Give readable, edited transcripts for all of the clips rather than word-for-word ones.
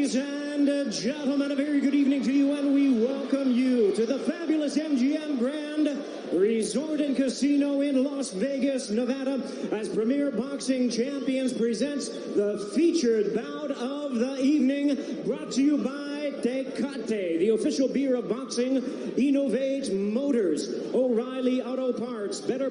Ladies and gentlemen, a very good evening to you, and we welcome you to the fabulous MGM Grand Resort and Casino in Las Vegas, Nevada, as Premier Boxing Champions presents the featured bout of the evening, brought to you by Tecate, the official beer of boxing, Innovate Motors, O'Reilly Auto Parts, better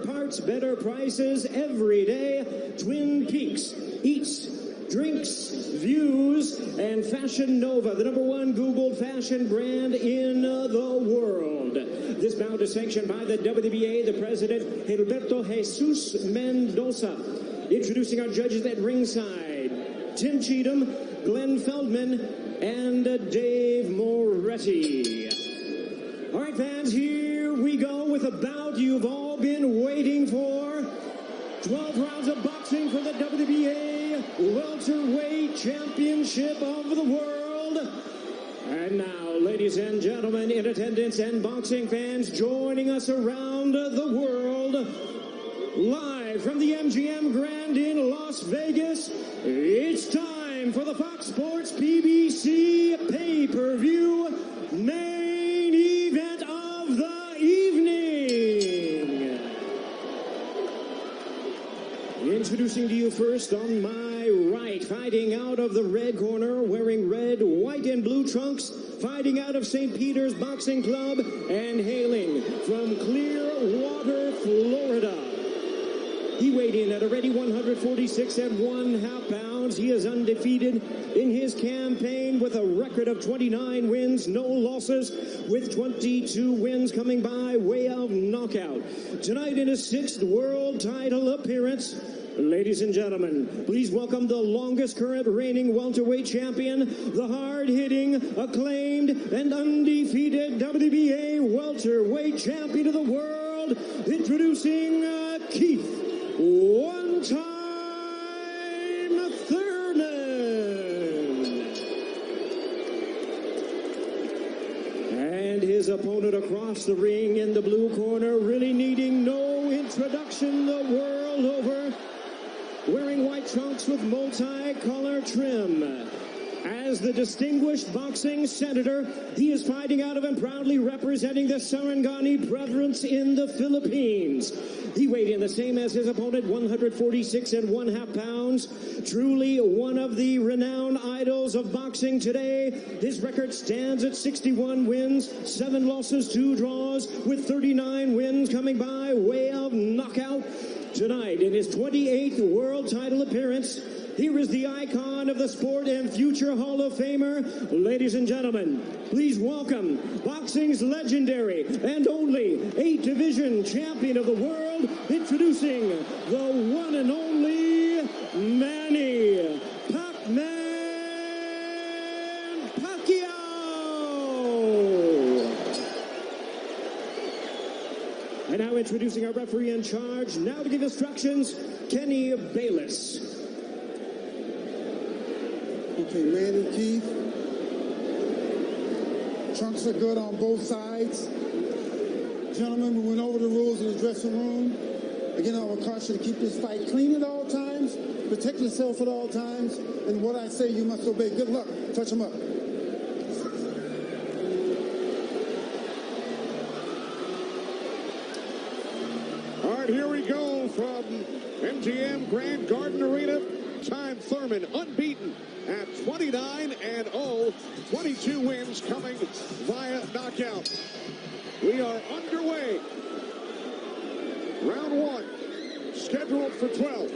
prices every day, Twin Peaks, Eats, Drinks, Views, and Fashion Nova, the #1 Googled fashion brand in the world. This bout is sanctioned by the WBA, the president, Gilberto Jesus Mendoza. Introducing our judges at ringside, Tim Cheatham, Glenn Feldman, and Dave Moretti. All right, fans, here we go with a bout you've all been waiting for. 12 rounds of boxing for the WBA Welterweight Championship of the world. And now, ladies and gentlemen, in attendance and boxing fans joining us around the world, live from the MGM Grand in Las Vegas, it's time for the Fox Sports PBC pay-per-view main event of the evening. Introducing to you first on my right, fighting out of the red corner, wearing red, white, and blue trunks, fighting out of St. Peter's Boxing Club, and hailing from Clearwater, Florida. He weighed in at a ready 146 1/2 pounds. He is undefeated in his campaign with a record of 29 wins, no losses, with 22 wins coming by way of knockout. Tonight in his 6th world title appearance, ladies and gentlemen, please welcome the longest current reigning welterweight champion, the hard-hitting, acclaimed, and undefeated WBA welterweight champion of the world, introducing Keith one-time Thurman. And his opponent across the ring in the blue corner, really needing no introduction the world over, wearing white trunks with multi-color trim. As the distinguished boxing senator, he is fighting out of and proudly representing the Sarangani Brethren in the Philippines. He weighed in the same as his opponent, 146 1/2 pounds. Truly one of the renowned idols of boxing today. His record stands at 61 wins, 7 losses, 2 draws, with 39 wins coming by way of knockout. Tonight, in his 28th world title appearance, here is the icon of the sport and future Hall of Famer. Ladies and gentlemen, please welcome boxing's legendary and only 8-division champion of the world, introducing the one and only Manny Pac-Man Paquiao. And now introducing our referee in charge, now to give instructions, Kenny Bayless. Okay, Manny, Keith. Trunks are good on both sides. Gentlemen, we went over the rules in the dressing room. Again, I will caution you to keep this fight clean at all times, protect yourself at all times, and what I say you must obey. Good luck. Touch them up. All right, here we go from MGM Grand Garden Arena. Time Thurman unbeaten at 29-0, 22 wins coming via knockout. We are underway. Round 1, scheduled for 12.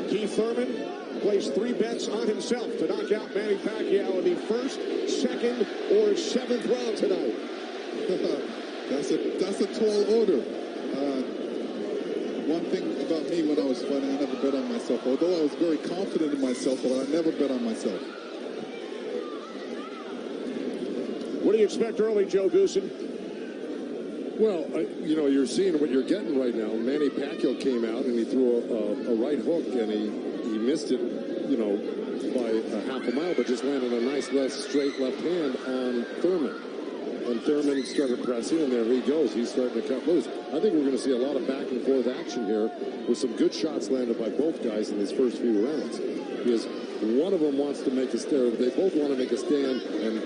Keith Thurman placed 3 bets on himself to knock out Manny Paquiao in the 1st, 2nd, or 7th round tonight. That's a tall order. One thing about me when I was fighting, I never bet on myself. Although I was very confident in myself, but I never bet on myself. What do you expect early, Joe Goosen? Well, you know, you're seeing what you're getting right now. Manny Pacquiao came out and he threw a right hook, and he missed it, you know, by a half a mile, but just landed a nice straight left hand on Thurman. And Thurman started pressing, and there he goes. He's starting to cut loose. I think we're going to see a lot of back and forth action here with some good shots landed by both guys in these first few rounds. Because one of them wants to make a stand. They both want to make a stand and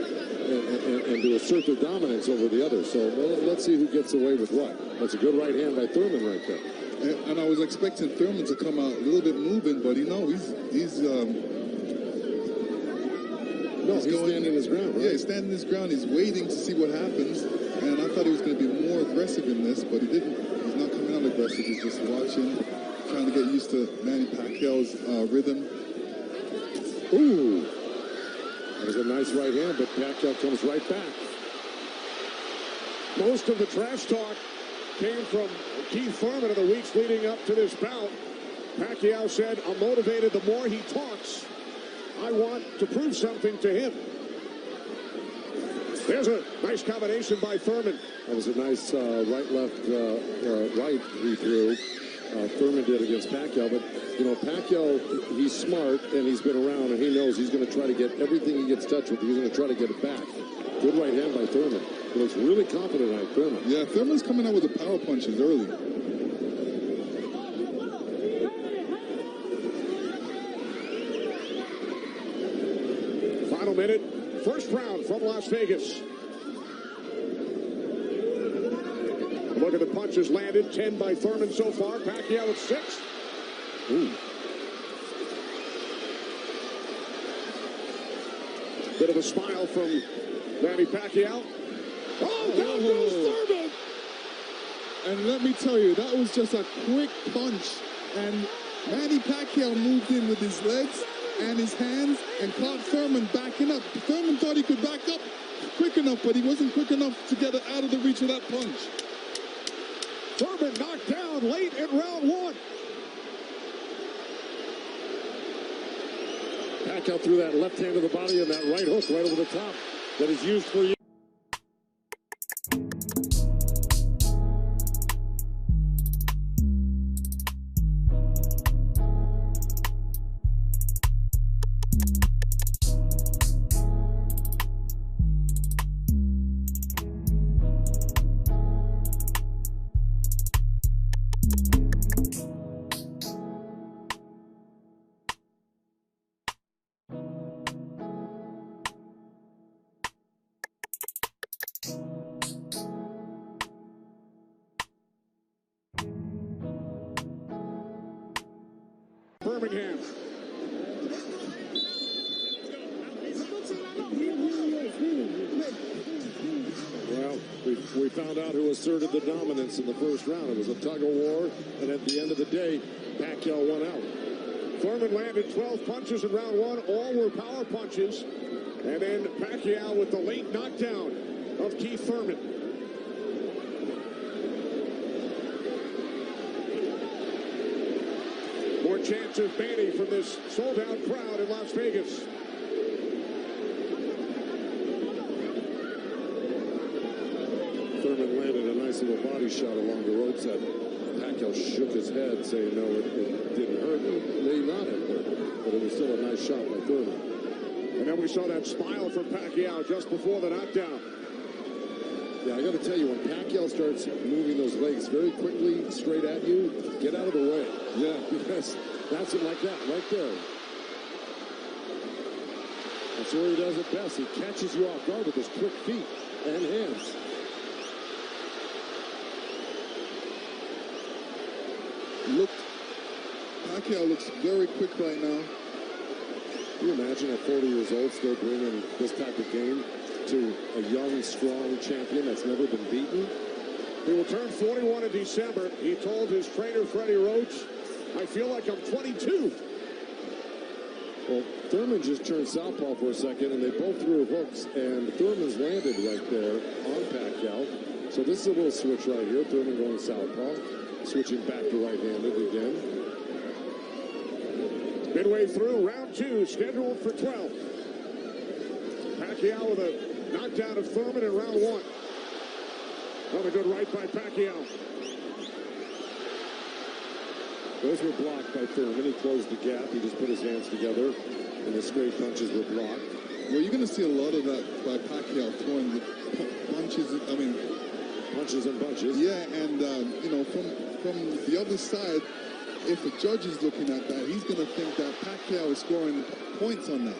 to assert their dominance over the other. So let's see who gets away with what. That's a good right hand by Thurman right there. And I was expecting Thurman to come out a little bit moving, but he's standing his ground, right? Yeah, he's standing his ground. He's waiting to see what happens. And I thought he was going to be more aggressive in this, but he didn't. He's not coming out aggressive. He's just watching, trying to get used to Manny Pacquiao's rhythm. Ooh. That was a nice right hand, but Paquiao comes right back. Most of the trash talk came from Keith Thurman in the weeks leading up to this bout. Pacquiao said, "I'm motivated the more he talks. I want to prove something to him." There's a nice combination by Thurman. That was a nice right-left right he threw. Thurman did against Paquiao, but you know, Paquiao, he's smart and he's been around and he knows he's going to try to get everything he gets touched with. He's going to try to get it back. Good right hand by Thurman. He looks really confident on Thurman. Yeah, Thurman's coming out with the power punches early. Final minute, first round from Las Vegas. Look at the punches landed. 10 by Thurman so far. Paquiao at 6. Ooh. Bit of a smile from Manny Pacquiao. Oh, down goes Thurman! And let me tell you, that was just a quick punch. And Manny Pacquiao moved in with his legs and his hands and caught Thurman backing up. Thurman thought he could back up quick enough, but he wasn't quick enough to get it out of the reach of that punch. Thurman knocked down late in round 1. Pacquiao threw that left hand to the body and that right hook right over the top that is used for you. Birmingham. Well, we found out who asserted the dominance in the first round. It was a tug-of-war, and at the end of the day, Paquiao won out. Thurman landed 12 punches in round 1. All were power punches. And then Pacquiao with the late knockdown of Keith Thurman. More chants of Manny from this sold-out crowd in Las Vegas. Thurman landed a nice little body shot along the ropes that Paquiao shook his head, saying no, it didn't hurt. It may not have hurt, but it was still a nice shot by Thurman. And then we saw that smile from Pacquiao just before the knockdown. Yeah, I got to tell you, when Pacquiao starts moving those legs very quickly straight at you, get out of the way. Yeah, because that's it like that, right there. That's where he does it best. He catches you off guard with his quick feet and hands. Pacquiao looks very quick right now. Can you imagine at 40 years old still bringing this type of game to a young, strong champion that's never been beaten? He will turn 41 in December. He told his trainer, Freddie Roach, "I feel like I'm 22. Well, Thurman just turned southpaw for a second, and they both threw hooks, and Thurman's landed right there on Pacquiao. So this is a little switch right here. Thurman going southpaw, switching back to right-handed again. Midway through round 2, scheduled for 12. Pacquiao with a knockdown of Thurman in round 1. Another good right by Pacquiao. Those were blocked by Thurman. He closed the gap. He just put his hands together, and the straight punches were blocked. Well, you're going to see a lot of that by Paquiao throwing the punches. I mean, punches and bunches. Yeah, and you know, from the other side, if the judge is looking at that, he's going to think that Paquiao is scoring points on that.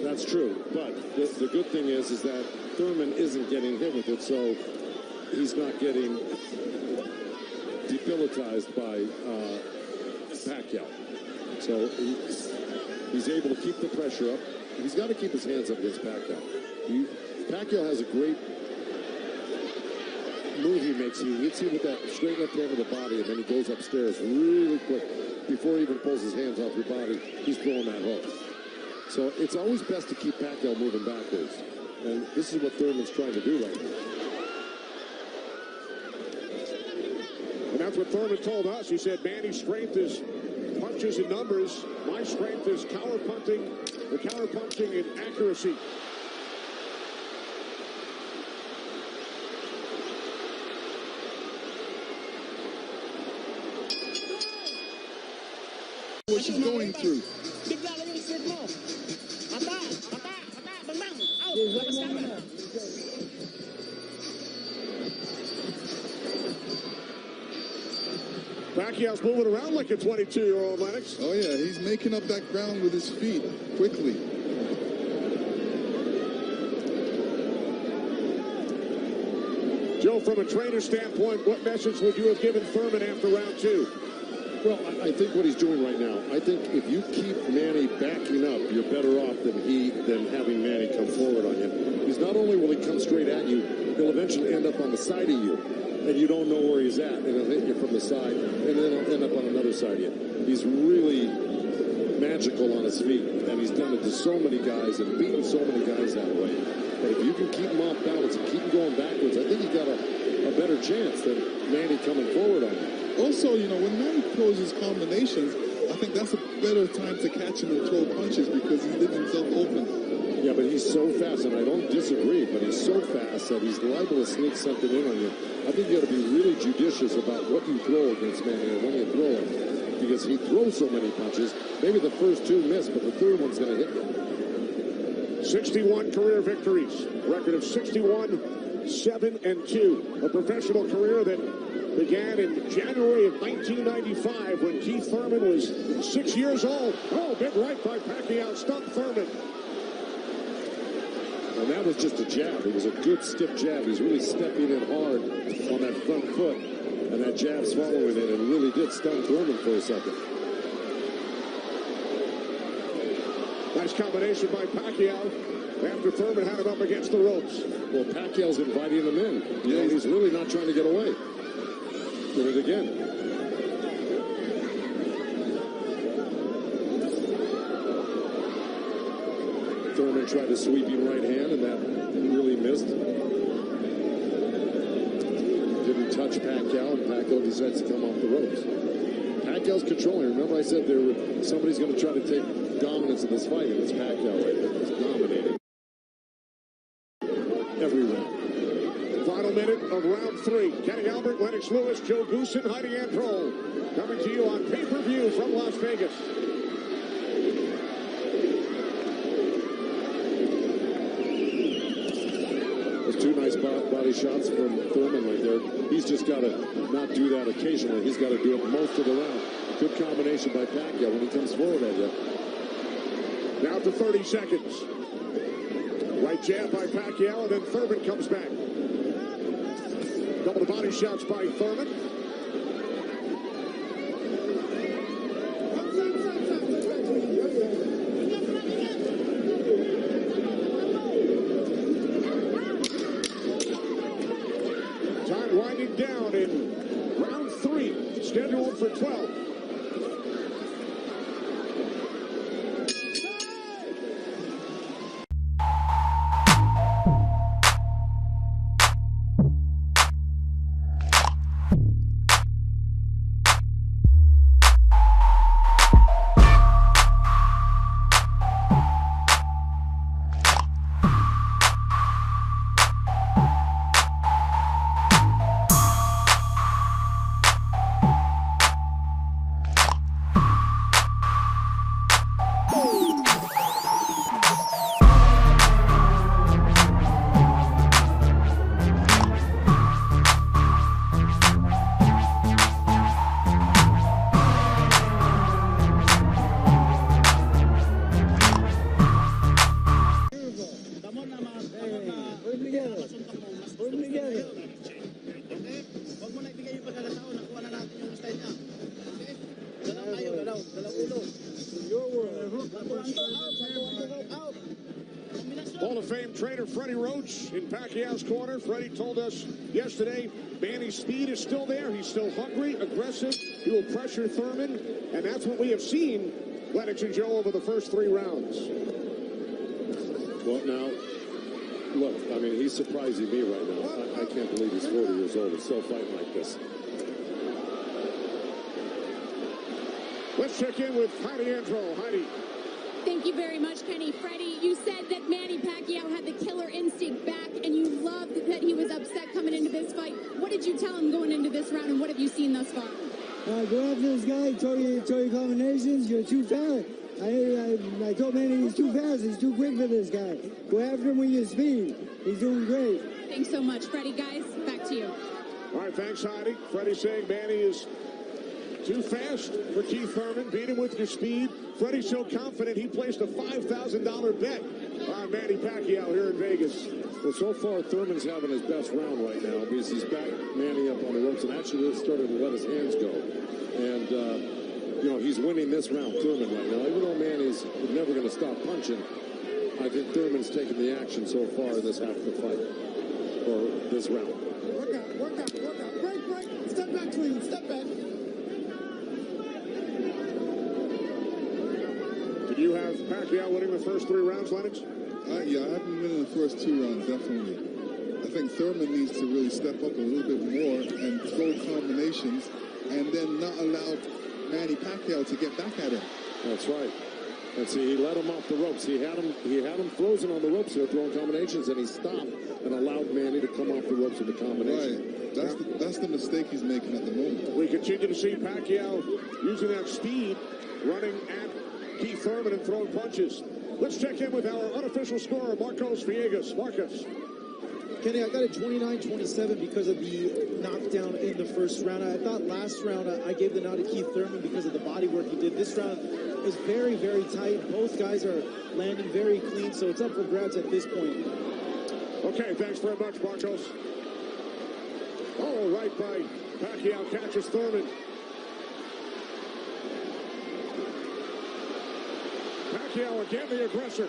That's true, but the good thing is that Thurman isn't getting hit with it, so he's not getting debilitized by Paquiao. So he's able to keep the pressure up. He's got to keep his hands up against Paquiao. Paquiao has a great move he makes. He hits you with that straight left hand of the body, and then he goes upstairs really quick. Before he even pulls his hands off your body, he's throwing that hook. So it's always best to keep Paquiao moving backwards. And this is what Thurman's trying to do right now. And that's what Thurman told us. He said, Manny's strength is punches and numbers. My strength is counter-punching and accuracy. What she's going through. Pacquiao's moving around like a 22-year-old, Lennox. Oh, yeah, he's making up that ground with his feet quickly. Joe, from a trainer standpoint, what message would you have given Thurman after round two? Well, I think what he's doing right now, I think if you keep Manny backing up, you're better off than having Manny come forward on you. Because not only will he come straight at you, he'll eventually end up on the side of you, and you don't know where he's at, and he'll hit you from the side, and then he'll end up on another side of you. He's really magical on his feet, and he's done it to so many guys and beaten so many guys that way. But if you can keep him off balance and keep him going backwards, I think he's got a better chance than Manny coming forward on him. Also, you know, when Manny throws his combinations, I think that's a better time to catch him and throw punches because he leaves himself open. Yeah, but he's so fast, and I don't disagree, but he's so fast that he's liable to sneak something in on you. I think you got to be really judicious about what you throw against Manny or when you throw it, because he throws so many punches. Maybe the first two miss, but the third one's going to hit you. 61 career victories, record of 61, 7-2. A professional career that began in January of 1995 when Keith Thurman was 6 years old. Oh, big right by Paquiao, stumped Thurman. And that was just a jab. It was a good stiff jab. He's really stepping in hard on that front foot. And that jab's following it and really did stun Thurman for a second. Nice combination by Paquiao after Thurman had him up against the ropes. Well, Pacquiao's inviting him in. You know, he's really not trying to get away. Did it again. Thurman tried a sweeping right hand, and that really missed. Didn't touch Paquiao, and Paquiao decides to come off the ropes. Pacquiao's controlling. Remember I said somebody's going to try to take dominance in this fight, and it's Paquiao right there. He's dominating every round. Final minute of round three. Kenny Albert, Lennox Lewis, Joe Goosen, Heidi Androl. Coming to you on pay-per-view from Las Vegas. Those two nice body shots from Thurman right there. He's just got to not do that occasionally. He's got to do it most of the round. Good combination by Paquiao when he comes forward at you. Down to 30 seconds. Right jab by Paquiao, and then Thurman comes back. Couple of body shots by Thurman. Time winding down in round three, scheduled for 12. trainer Freddie Roach in Paquiao's corner. Freddie told us yesterday Manny's speed is still there. He's still hungry, aggressive. He will pressure Thurman, and that's what we have seen Lennox and Joe over the first 3 rounds. Well, now, look, I mean, he's surprising me right now. I can't believe he's 40 years old and still fighting like this. Let's check in with Heidi Andro. Heidi. Thank you very much, Kenny. Freddie, you said that Manny Pacquiao had the killer instinct back, and you loved that he was upset coming into this fight. What did you tell him going into this round, and what have you seen thus far? Go after this guy, throw your combinations, you're too fast. I told Manny he's too fast, he's too quick for this guy. Go after him with your speed. He's doing great. Thanks so much, Freddie. Guys, back to you. All right, thanks, Heidi. Freddie saying Manny is too fast for Keith Thurman. Beat him with your speed. Freddie's so confident he placed a $5,000 bet on Manny Pacquiao here in Vegas. Well, so far, Thurman's having his best round right now because he's back Manny up on the ropes and actually really started to let his hands go. And, you know, he's winning this round, Thurman, right now. Even though Manny's never going to stop punching, I think Thurman's taking the action so far in this half of the fight, or this round. Work out. Break. Step back, clean. Step back. Did you have Pacquiao winning the first 3 rounds, Lennox? Yeah, I have him winning the first 2 rounds, definitely. I think Thurman needs to really step up a little bit more and throw combinations and then not allow Manny Pacquiao to get back at him. That's right. And see, he let him off the ropes. He had him frozen on the ropes here, throwing combinations, and he stopped and allowed Manny to come off the ropes with the combination. Right. That's the mistake he's making at the moment. We continue to see Pacquiao using that speed, running at Keith Thurman and throwing punches. Let's check in with our unofficial scorer, Marcos Villegas. Marcos. Kenny, I got it 29-27 because of the knockdown in the first round. I thought last round I gave the nod to Keith Thurman because of the body work he did. This round is very, very tight. Both guys are landing very clean, so it's up for grabs at this point. Okay, thanks very much, Marcos. Oh, right by Pacquiao, catches Thurman. Pacquiao again, the aggressor.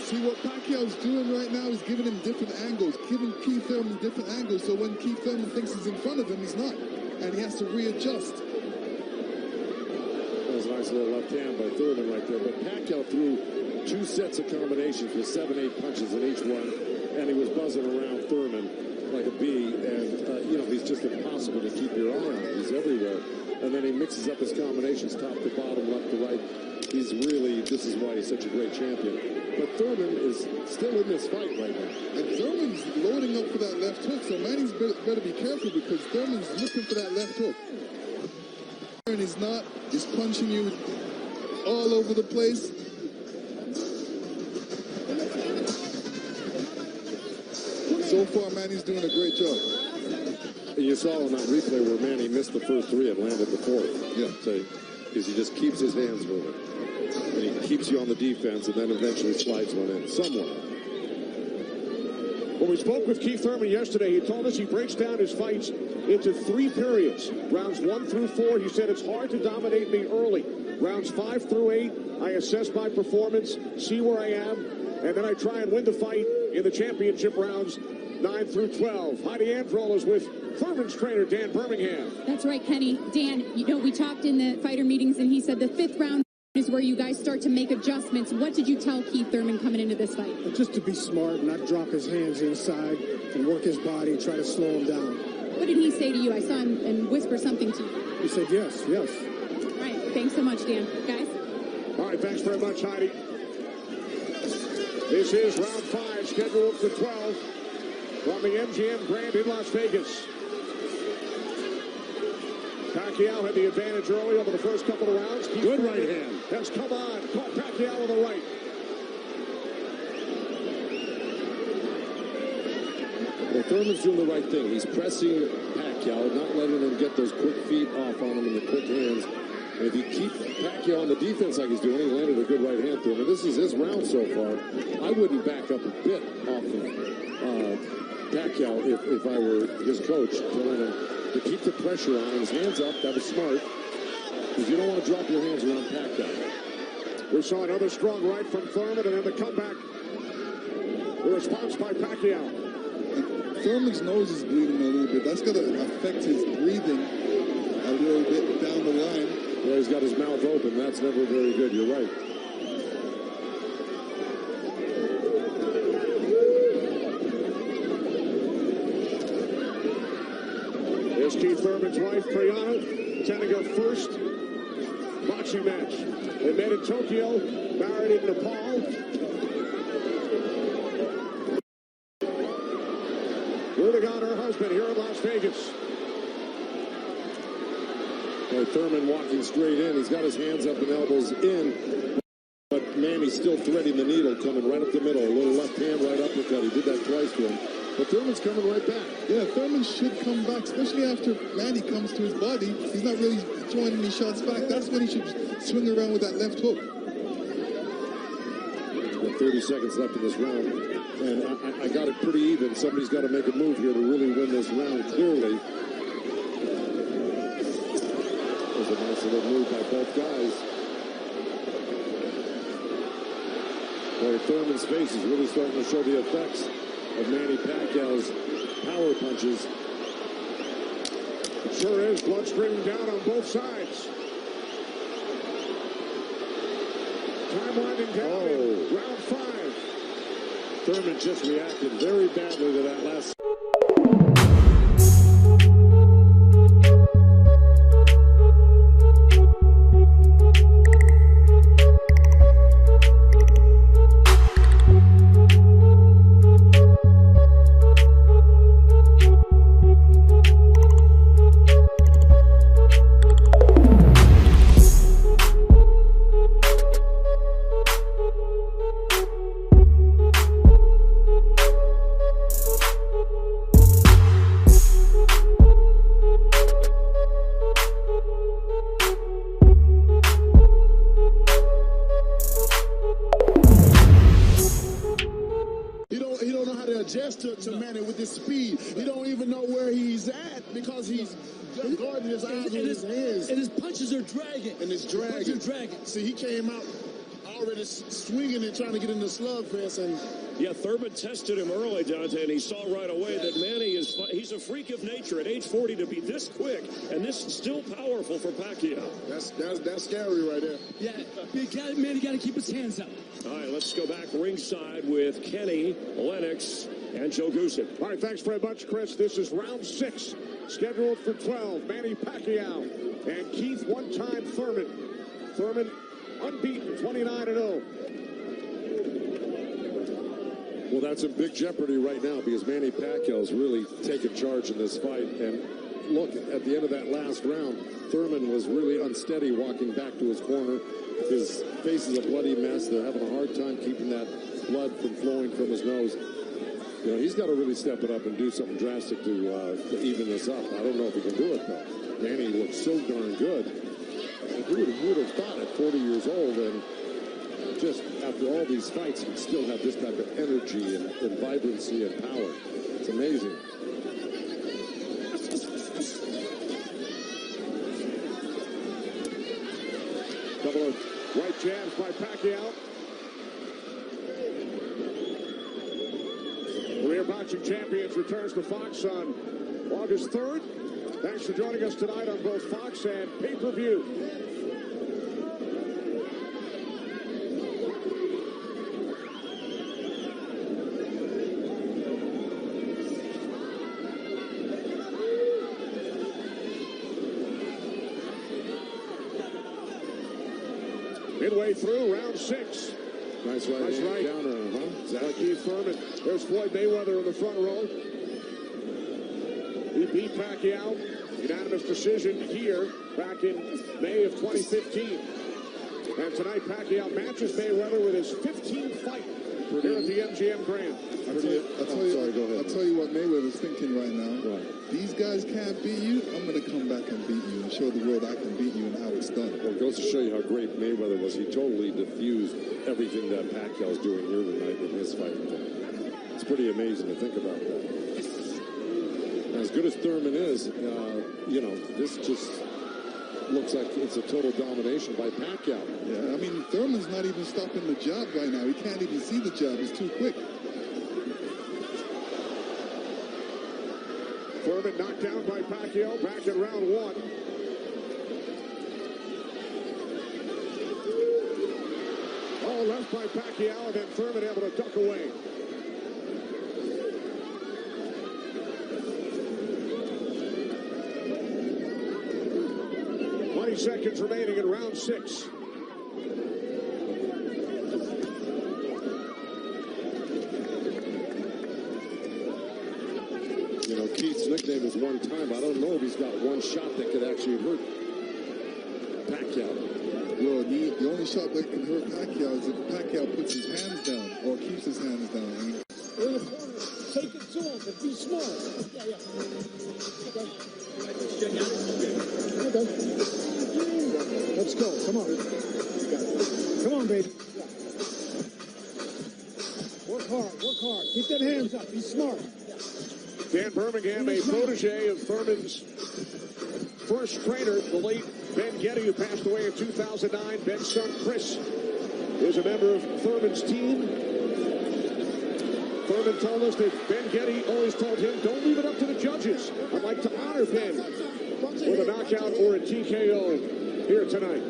See, what Pacquiao's doing right now is giving him different angles, giving Keith Thurman different angles, so when Keith Thurman thinks he's in front of him, he's not, and he has to readjust. That was a nice little left hand by Thurman right there, but Pacquiao threw 2 sets of combinations with 7-8 punches in each one, and he was buzzing around Thurman like a bee, and, you know, he's just impossible to keep your eye on. He's everywhere, and then he mixes up his combinations top to bottom, left to right. He's really, this is why he's such a great champion. But Thurman is still in this fight right now. And Thurman's loading up for that left hook, so Manny's better be careful because Thurman's looking for that left hook. And he's not, he's punching you all over the place. So far, Manny's doing a great job. You saw on that replay where Manny missed the first 3 and landed the 4th. Yeah. Because he just keeps his hands moving. And he keeps you on the defense and then eventually slides one in somewhere. When we spoke with Keith Thurman yesterday, he told us he breaks down his fights into 3 periods. Rounds 1 through 4, he said it's hard to dominate me early. Rounds 5 through 8, I assess my performance, see where I am, and then I try and win the fight in the championship rounds 9 through 12. Heidi Androl is with Thurman's trainer, Dan Birmingham. That's right, Kenny. Dan, you know, we talked in the fighter meetings, and he said the 5th round is where you guys start to make adjustments. What did you tell Keith Thurman coming into this fight? Just to be smart, not drop his hands inside and work his body and try to slow him down. What did he say to you? I saw him and whisper something to you. He said yes. All right, thanks so much, Dan. Guys? All right, thanks very much, Heidi. This is round 5, scheduled for 12 from the MGM Grand in Las Vegas. Pacquiao had the advantage early over the first couple of rounds. Good right hand. Has come on. Caught Pacquiao with the right. Well, Thurman's doing the right thing. He's pressing Pacquiao, not letting him get those quick feet off on him and the quick hands. And if you keep Pacquiao on the defense like he's doing, he landed a good right hand to him. And this is his round so far. I wouldn't back up a bit off of Pacquiao if I were his coach, telling him to keep the pressure on his hands up. That was smart, because you don't want to drop your hands around Paquiao. We saw another strong right from Thurman, and then the comeback. The response by Paquiao. Thurman's nose is bleeding a little bit. That's going to affect his breathing a little bit down the line. Yeah, he's got his mouth open. That's never very good. You're right. Here's Keith Thurman's wife, Brianna, attending her first boxing match. They met in Tokyo, married in Nepal. Rooting on her husband here in Las Vegas. Boy, Thurman walking straight in. He's got his hands up and elbows in. But Manny's still threading the needle, coming right up the middle. A little left hand right uppercut. He did that twice to him. But Thurman's coming right back. Yeah, Thurman should come back, especially after Manny comes to his body. He's not really throwing any shots back. That's when he should swing around with that left hook. With 30 seconds left in this round. And I got it pretty even. Somebody's got to make a move here to really win this round clearly. There's a nice little move by both guys. Boy, Thurman's face is really starting to show the effects of Manny Pacquiao's power punches. It sure is. Blood streaming down on both sides. Time winding down in round 5. Thurman just reacted very badly to that last. To Manny with his speed. He don't even know where he's at because he's guarding his eyes with his hands. And his punches are dragging. And it's dragging. See, he came out already swinging and trying to get in the slugfest. And yeah, Thurman tested him early, Dante, and he saw right away that Manny he's a freak of nature at age 40 to be this quick and this still powerful for Paquiao. That's scary right there. Yeah, Manny got to keep his hands up. All right, let's go back ringside with Kenny, Lennox, and Joe Goosen. All right, thanks very much, Chris. This is round 6, scheduled for 12. Manny Pacquiao and Keith one-time Thurman. Thurman unbeaten, 29-0. Well, that's in big jeopardy right now because Manny Pacquiao's really taken charge in this fight. And look, at the end of that last round, Thurman was really unsteady walking back to his corner. His face is a bloody mess. They're having a hard time keeping that blood from flowing from his nose. You know, he's got to really step it up and do something drastic to even this up. I don't know if he can do it, though. Manny looks so darn good. And who would have thought at 40 years old and just after all these fights, he'd still have this type of energy and vibrancy and power. It's amazing. Couple of right jabs by Paquiao. Career Boxing Champions returns to Fox on August 3rd. Thanks for joining us tonight on both Fox and pay-per-view. Midway through round 6. Nice right counter, huh? Exactly. Keith Thurman. There's Floyd Mayweather in the front row. He beat Paquiao. Unanimous decision here back in May of 2015. And tonight Pacquiao matches Mayweather with his 15th fight here at the MGM Grand. I'll tell you what Mayweather's thinking right now. Right. These guys can't beat you. I'm going to come back and beat you and show the world I can beat you and how it's done. Well, it goes to show you how great Mayweather was. He totally diffused everything that Pacquiao's doing here tonight in his fight with him. It's pretty amazing to think about that. As good as Thurman is, you know, this just looks like it's a total domination by Paquiao. Yeah, I mean, Thurman's not even stopping the jab right now. He can't even see the jab. It's too quick. Thurman knocked down by Paquiao back in round one. All left by Paquiao, and then Thurman able to duck away. Seconds remaining in round 6. You know, Keith's nickname is one time. I don't know if he's got one shot that could actually hurt Paquiao. Well, the only shot that can hurt Paquiao is if Paquiao puts his hands down or keeps his hands down. I mean, in the corner, take it to him, but be smart. Okay. Let's go. Come on. Come on, baby. Work hard. Work hard. Keep them hands up. Be smart. Dan Birmingham, a protege of Thurman's first trainer, the late Ben Getty, who passed away in 2009. Ben's son, Chris, is a member of Thurman's team. Thurman told us that Ben Getty always told him, don't leave it up to the judges. I'd like to honor Ben with a knockout or a TKO here tonight.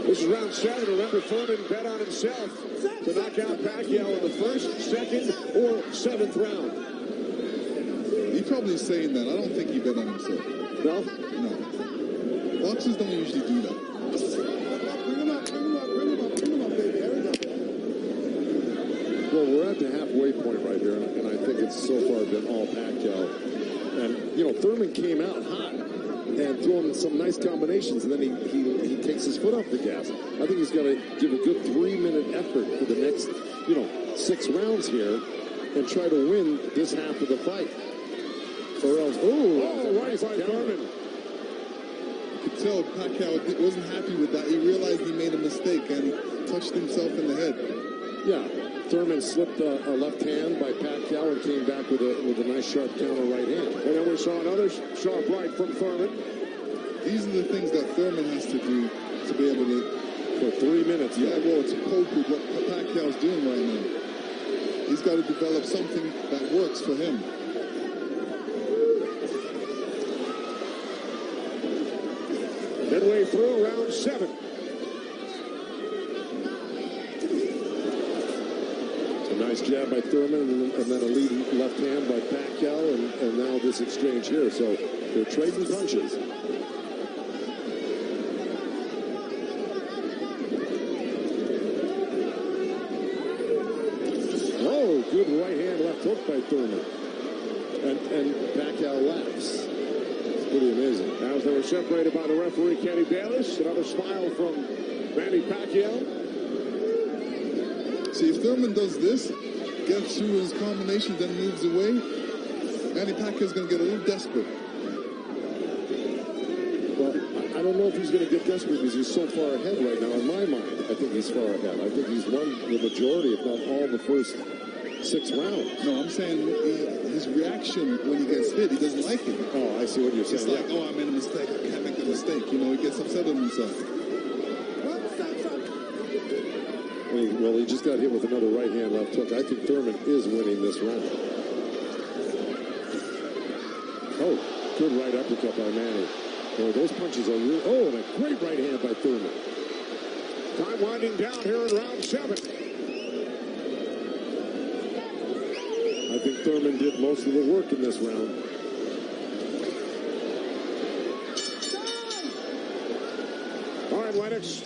This is round 7. Remember, Thurman bet on himself to knock out Paquiao in the first, second, or 7th round. He's probably saying that. I don't think he bet on himself. No? No. Boxers don't usually do that. Bring him up, baby. There we go. Well, we're at the halfway point right here, and I think it's so far been all Paquiao. And, you know, Thurman came out hot and throwing some nice combinations, and then he takes his foot off the gas. I think he's got to give a good 3-minute effort for the next, 6 rounds here and try to win this half of the fight. Or else, right by Thurman. You could tell Paquiao wasn't happy with that. He realized he made a mistake and touched himself in the head. Yeah, Thurman slipped a left hand by Paquiao and came back with a nice sharp counter right hand. And then we saw another sharp right from Thurman. These are the things that Thurman has to do to be able to... For 3 minutes. Yeah, well, to cope with what Pacquiao's doing right now. He's got to develop something that works for him. Midway through round 7. A nice jab by Thurman, and then a lead left hand by Paquiao, and now this exchange here. So they're trading punches. Oh, good right hand left hook by Thurman. And Paquiao laughs. It's pretty amazing. As they were separated by the referee, Kenny Bayless. Another smile from Manny Pacquiao. See, if Thurman does this, gets through his combination, then moves away, Manny Pacquiao's going to get a little desperate. Well, I don't know if he's going to get desperate because he's so far ahead right now. In my mind, I think he's far ahead. I think he's won the majority, if not all, the first 6 rounds. No, I'm saying his reaction when he gets hit, he doesn't like it. Oh, I see what you're saying. It's like, oh, I made a mistake. I can't make a mistake. He gets upset with himself. Well, he just got hit with another right hand left hook. I think Thurman is winning this round. Oh, good right uppercut by Manny. Oh, those punches are real. Oh, and a great right hand by Thurman. Time winding down here in round 7. I think Thurman did most of the work in this round. All right, Lennox.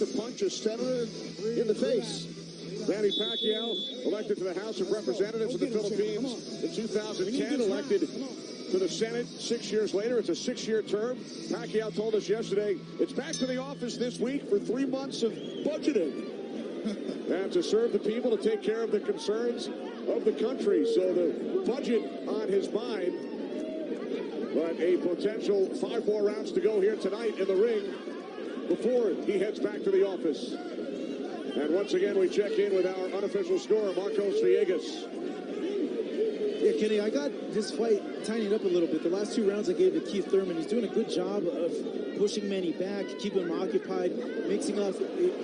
to punch a senator in the face. Manny Paquiao, elected to the House of Representatives of the Philippines in 2010, elected to the Senate 6 years later. It's a 6-year term. Paquiao told us yesterday it's back to the office this week for 3 months of budgeting. And to serve the people, to take care of the concerns of the country. So the budget on his mind. But a potential 5 more rounds to go here tonight in the ring before he heads back to the office. And once again, we check in with our unofficial scorer, Marcos Villegas. Yeah, Kenny, I got this fight tightened up a little bit. The last 2 rounds I gave to Keith Thurman. He's doing a good job of pushing Manny back, keeping him occupied, mixing up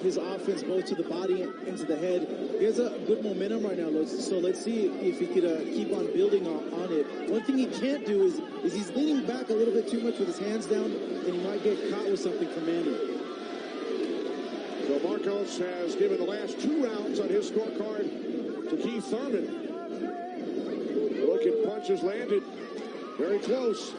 his offense both to the body and to the head. He has a good momentum right now, so let's see if he could keep on building on it. One thing he can't do is he's leaning back a little bit too much with his hands down, and he might get caught with something from Manny. So Marcos has given the last 2 rounds on his scorecard to Keith Thurman. Look at punches landed. Very close.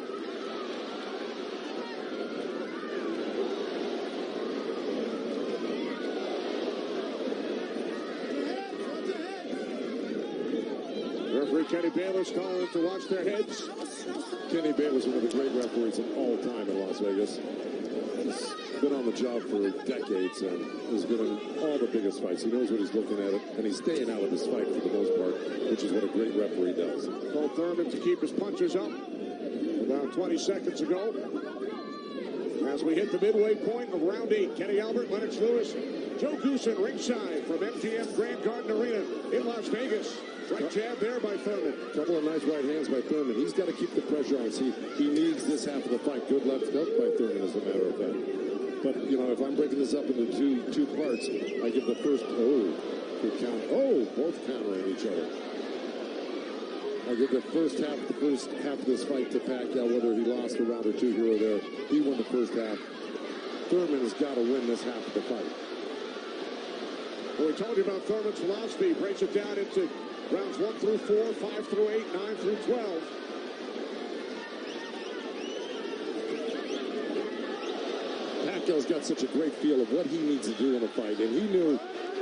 Referee Kenny Bayless calling to watch their heads. Kenny Bayless, one of the great referees of all time in Las Vegas. He's been on the job for decades and has been in all the biggest fights. He knows what he's looking at, and he's staying out of his fight for the most part, which is what a great referee does. Told Thurman to keep his punches up about 20 seconds ago. As we hit the midway point of round 8, Kenny Albert, Lennox Lewis, Joe Goosen ringside from MGM Grand Garden Arena in Las Vegas. Right jab there by Thurman. Couple of nice right hands by Thurman. He's got to keep the pressure on. See, he needs this half of the fight. Good left hook by Thurman, as a matter of fact. But, you know, if I'm breaking this up into two parts, I give the first, good count. Both countering each other. I give the first half of this fight to Paquiao, whether he lost a round or 2 here or there. He won the first half. Thurman has got to win this half of the fight. Well, we told you about Thurman's philosophy. He breaks it down into rounds 1 through 4, 5 through 8, 9 through 12. Pacquiao's got such a great feel of what he needs to do in a fight, and he knew,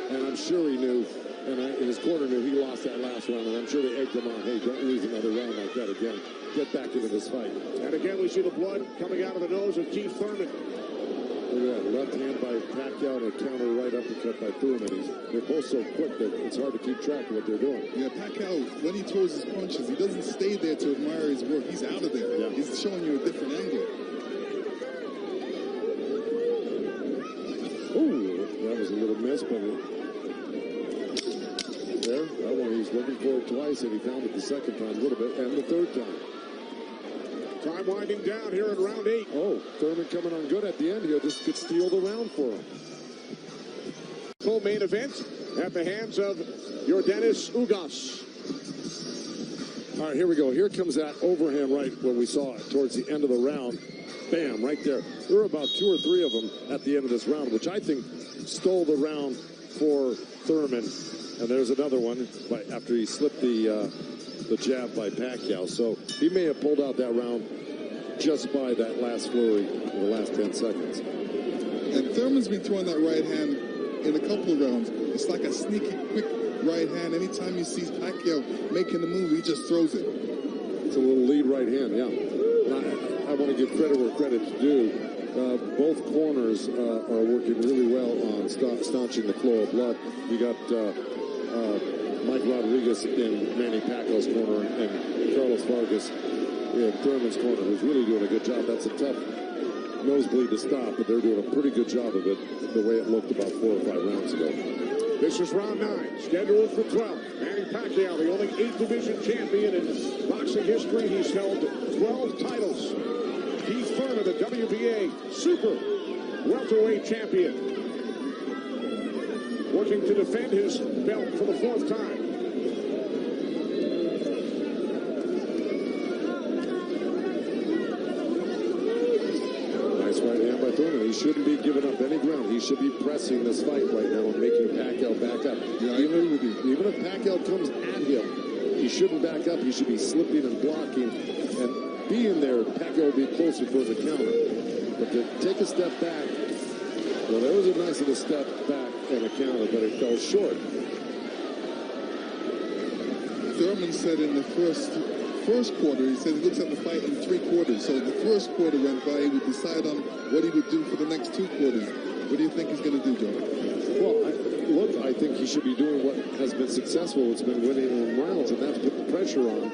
and I'm sure he knew, and his corner knew he lost that last round, and I'm sure they egged him on, hey, don't lose another round like that again. Get back into this fight. And again, we see the blood coming out of the nose of Keith Thurman. Look at that, left hand by Paquiao and a counter right uppercut by Thurman. They're both so quick that it's hard to keep track of what they're doing. Yeah, Paquiao, when he throws his punches, he doesn't stay there to admire his work. He's out of there. Yeah. He's showing you a different angle. That was a little miss, but that one he's looking for it twice, and he found it the second time a little bit, and the third time. Time winding down here in round 8. Thurman coming on good at the end here. This could steal the round for him. Full main event at the hands of Yordenis Ugas. All right, here we go. Here comes that overhand right when we saw it towards the end of the round. Bam, right there. There were about 2 or 3 of them at the end of this round, which I think stole the round for Thurman. And there's another one after he slipped the jab by Paquiao. So he may have pulled out that round just by that last flurry in the last 10 seconds. And Thurman's been throwing that right hand in a couple of rounds. It's like a sneaky, quick right hand. Anytime he sees Paquiao making the move, he just throws it. It's a little lead right hand, yeah. I want to give credit where credit's due. Both corners are working really well on staunching the flow of blood. You got Mike Rodriguez in Manny Pacquiao's corner and Carlos Vargas in Thurman's corner, who's really doing a good job. That's a tough nosebleed to stop, but they're doing a pretty good job of it the way it looked about 4 or 5 rounds ago. This is round 9, scheduled for 12. Manny Pacquiao, the only 8th division champion in boxing history. He's held 12 titles. Keith Thurman, the WBA super welterweight champion, working to defend his belt for the 4th time. Nice right hand by Thurman. He shouldn't be giving up any ground. He should be pressing this fight right now and making Paquiao back up. Yeah, even if Paquiao comes at him, he shouldn't back up. He should be slipping and blocking and being there. Paquiao will be closer for the counter. But to take a step back Well, there was a nice little step back and a counter, but it fell short. Thurman said in the first quarter, he said he looks at the fight in 3 quarters. So the first quarter went by, he would decide on what he would do for the next 2 quarters. What do you think he's going to do, Joe? Well, I think he should be doing what has been successful. It's been winning in rounds, and that's put the pressure on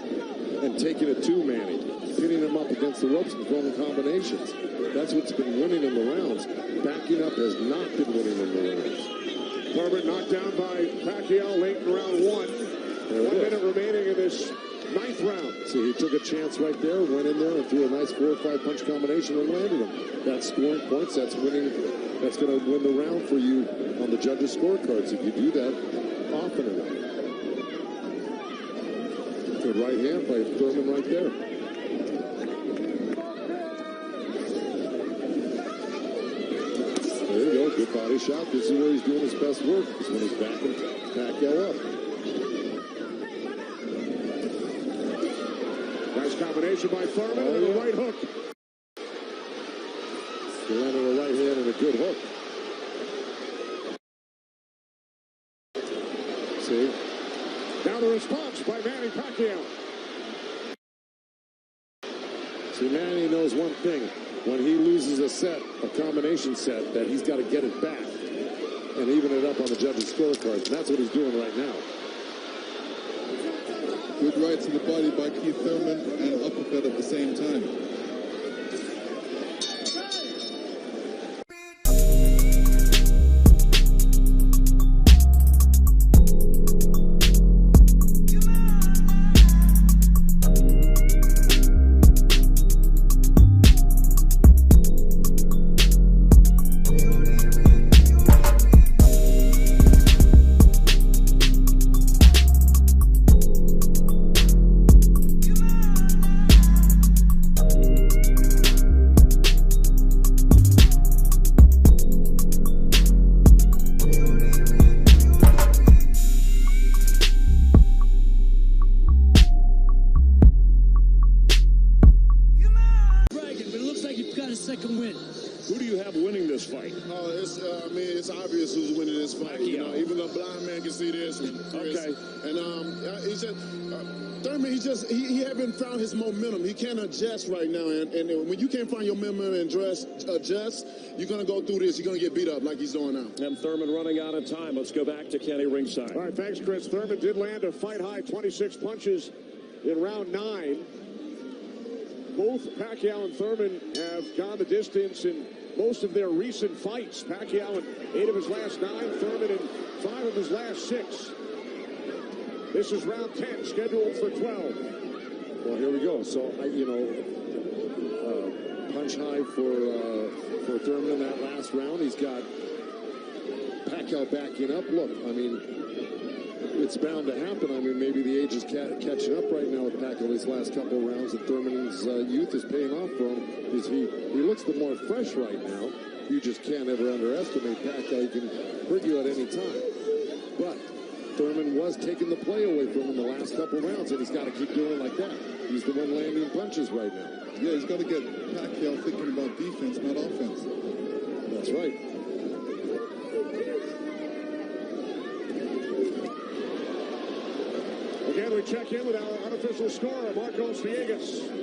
and taking it to Manny, pinning him up against the ropes and throwing combinations. That's what's been winning in the rounds. Backing up has not been winning in the rounds. Thurman knocked down by Paquiao late in round 1. 1 minute remaining in this 9th round. See, he took a chance right there, went in there and threw a nice 4 or 5 punch combination and landed him. That's scoring points. That's winning. That's going to win the round for you on the judges' scorecards if you do that often enough. Good right hand by Thurman right there. There you go. Good body shot. This is where he's doing his best work. Is when he's backing Paquiao up. Nice combination by Thurman and a right hook. He landed a right hand and a good hook. See? Now the response by Manny Paquiao. See, Manny knows one thing. When he loses a set, a combination set, that he's got to get it back and even it up on the judges' scorecards. And that's what he's doing right now. Good right to the body by Keith Thurman and uppercut at the same time. It's obvious who's winning this fight. You know, even the blind man can see this. Okay. And he said, Thurman, he haven't found his momentum. He can't adjust right now. And when you can't find your momentum and adjust, you're going to go through this. You're going to get beat up like he's doing now. And Thurman running out of time. Let's go back to Kenny ringside. All right, thanks, Chris. Thurman did land a fight-high 26 punches in round 9. Both Paquiao and Thurman have gone the distance in most of their recent fights. Paquiao in 8 of his last 9, Thurman in 5 of his last 6. This is round 10, scheduled for 12. Well, here we go. So, punch high for Thurman in that last round. He's got Paquiao backing up. Look, I mean, it's bound to happen. I mean, maybe the age is catching up right now with Paquiao these last couple of rounds, and Thurman's youth is paying off for him. He looks the more fresh right now. You just can't ever underestimate Paquiao. He can hurt you at any time. But Thurman was taking the play away from him the last couple of rounds, and he's got to keep doing like that. He's the one landing punches right now. Yeah, he's got to get Paquiao thinking about defense, not offense. That's right. Again, we check in with our unofficial scorer, Marcos Villegas.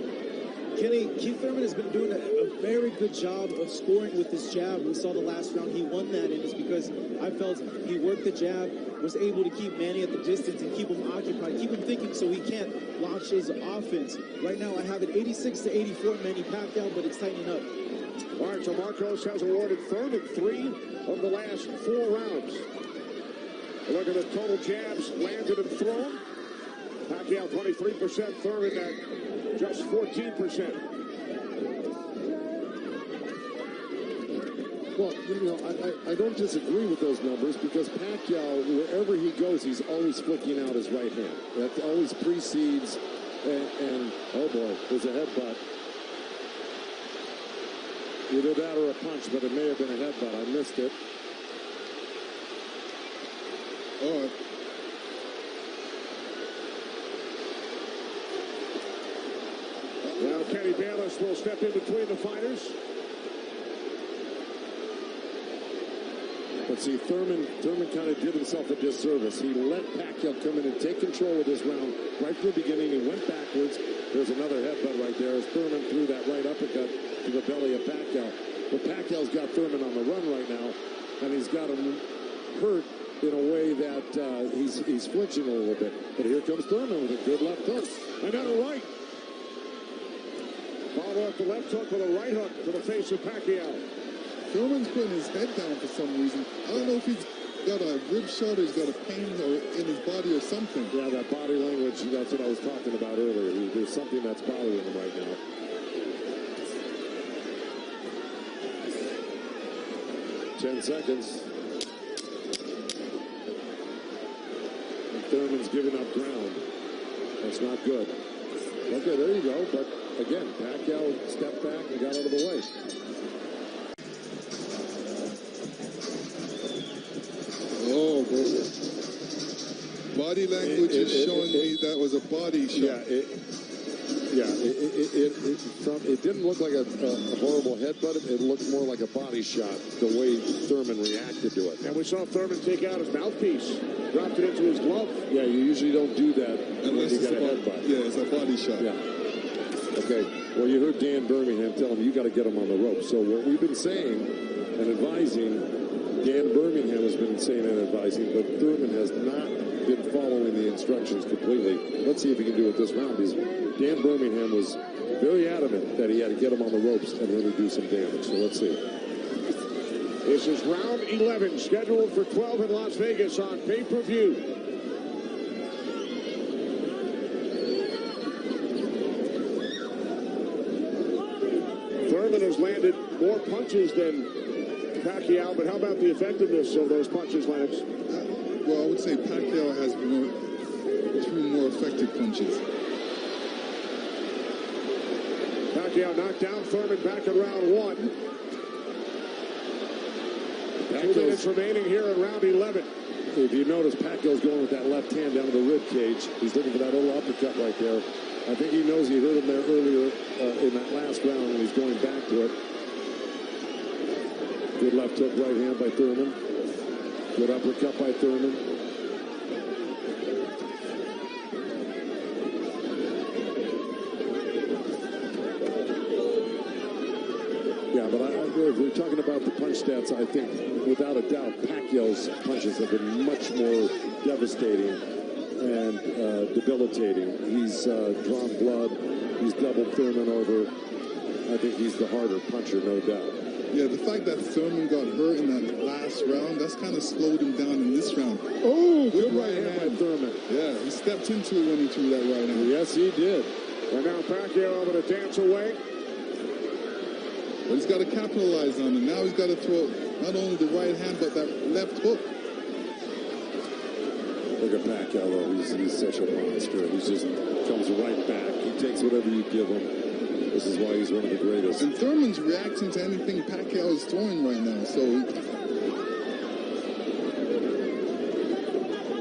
Kenny, Keith Thurman has been doing a very good job of scoring with his jab. We saw the last round he won that, and it's because I felt he worked the jab, was able to keep Manny at the distance and keep him occupied, keep him thinking so he can't launch his offense. Right now, I have it 86-84 Manny Paquiao, but it's tightening up. All right, so Marcos has awarded Thurman 3 of the last 4 rounds. Look at the total jabs landed and thrown. Paquiao 23%, Thurman at just 14%. Well, I don't disagree with those numbers because Paquiao, wherever he goes, he's always flicking out his right hand. That always precedes, and oh boy, there's a headbutt. Either that or a punch, but it may have been a headbutt. I missed it. All right. Now Kenny Bayless will step in between the fighters. see, Thurman kind of did himself a disservice. He let Paquiao come in and take control of this round right from the beginning. He went backwards. There's another headbutt right there as Thurman threw that right uppercut to the belly of Paquiao. But Pacquiao's got Thurman on the run right now, and he's got him hurt in a way that he's flinching a little bit. But here comes Thurman with a good left hook. Another right. Followed up the left hook with a right hook to the face of Paquiao. Thurman's putting his head down for some reason. I don't know if he's got a rib shot or he's got a pain in his body or something. Yeah, that body language, that's what I was talking about earlier. There's something that's bothering him right now. Ten seconds. And Thurman's giving up ground. That's not good. Okay, there you go. But again, Paquiao stepped back and got out of the way. Oh, body language is showing me that was a body shot. It didn't look like a horrible headbutt. It looked more like a body shot, the way Thurman reacted to it. And we saw Thurman take out his mouthpiece, dropped it into his glove. Yeah, you usually don't do that unless you get a headbutt. Yeah, it's a body shot. Yeah. Okay, well, you heard Dan Birmingham tell him you got to get him on the rope. So what we've been saying and advising, Dan Birmingham has been saying and advising, but Thurman has not been following the instructions completely. Let's see if he can do it this round. Because Dan Birmingham was very adamant that he had to get him on the ropes and really do some damage. So let's see. This is round 11, scheduled for 12 in Las Vegas on pay-per-view. Thurman has landed more punches than Paquiao, but how about the effectiveness of those punches, Lennox? Well, I would say Paquiao has two more effective punches. Paquiao knocked down Thurman back in round 1. 2 minutes remaining here in round 11. If you notice, Pacquiao's going with that left hand down to the rib cage. He's looking for that little uppercut right there. I think he knows he hurt him there earlier in that last round, and he's going back to it. Good left hook right hand by Thurman. Good uppercut by Thurman. Yeah, but if we're talking about the punch stats, I think without a doubt Pacquiao's punches have been much more devastating and debilitating. He's drawn blood. He's doubled Thurman over. I think he's the harder puncher, no doubt. Yeah, the fact that Thurman got hurt in that last round, that's kind of slowed him down in this round. Oh, good right hand by Thurman. Yeah, he stepped into it when he threw that right hand. Yes, he did. And now Paquiao able to dance away. But he's got to capitalize on it. Now he's got to throw not only the right hand, but that left hook. Look at Paquiao, though. He's such a monster. He just comes right back. He takes whatever you give him. This is why he's one of the greatest. And Thurman's reacting to anything Paquiao is throwing right now. So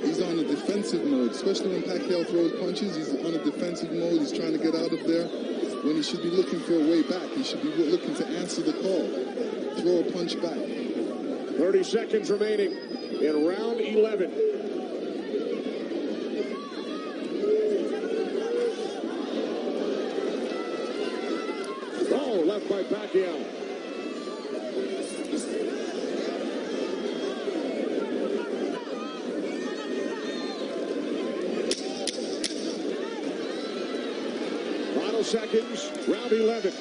he's on a defensive mode, especially when Paquiao throws punches. He's on a defensive mode. He's trying to get out of there when he should be looking for a way back. He should be looking to answer the call, throw a punch back. 30 seconds remaining in round 11. Oh, left by Paquiao. Final seconds, round 11.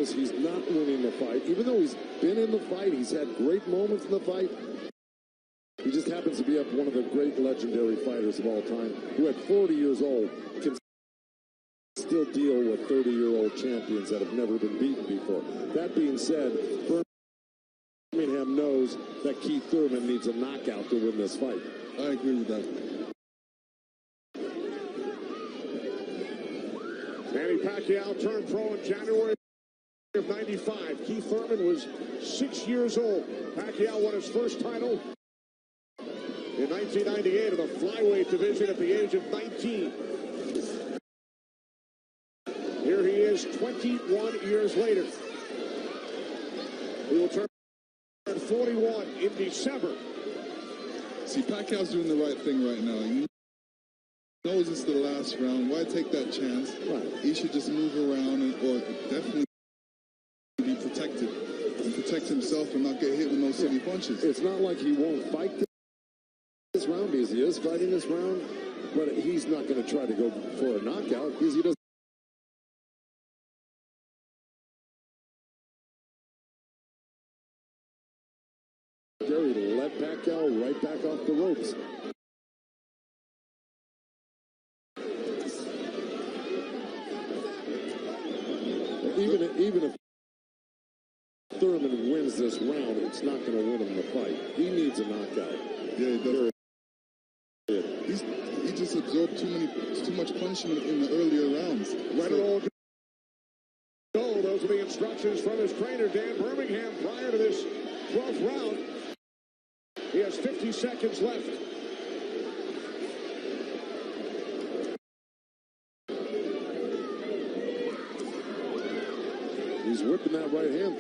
knows he's not winning the fight. Even though he's been in the fight, he's had great moments in the fight. He just happens to be up one of the great legendary fighters of all time, who at 40 years old can still deal with 30-year-old champions that have never been beaten before. That being said, Birmingham knows that Keith Thurman needs a knockout to win this fight. I agree with that. Manny Pacquiao turned pro in January of '95. Keith Thurman was 6 years old. Pacquiao won his first title in 1998 of the flyweight division at the age of 19. Here he is 21 years later. He will turn 41 in December. See, Pacquiao's doing the right thing right now. He knows it's the last round. Why take that chance? Right. He should just move around or definitely be protected and protect himself and not get hit with no silly punches. It's not like he won't fight this round, because he is fighting this round, but he's not going to try to go for a knockout because he doesn't. Gary let Paquiao right back off the ropes. Even if Thurman wins this round, it's not going to win him the fight. He needs a knockout. Yeah, he does. He just absorbed too much punishment in the earlier rounds. Right it all go. Those are the instructions from his trainer, Dan Birmingham, prior to this 12th round. He has 50 seconds left. He's whipping that right hand,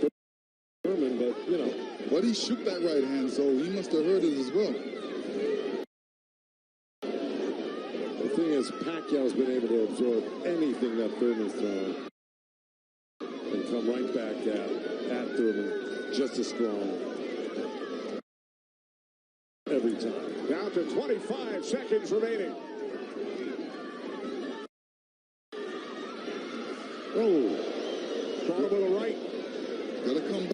Thurman, but, you know. But he shook that right hand, so he must have heard it as well. The thing is, Pacquiao's been able to absorb anything that Thurman's thrown and come right back at Thurman just as strong every time. Down to 25 seconds remaining. Oh, Caught him with a right. Gotta come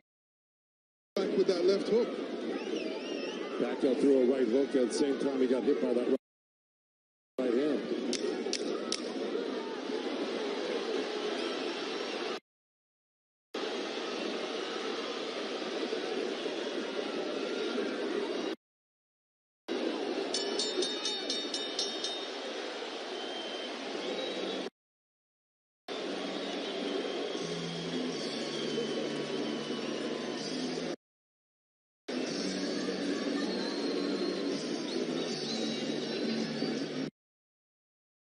back with that left hook. Paquiao threw a right hook. At the same time, he got hit by that right.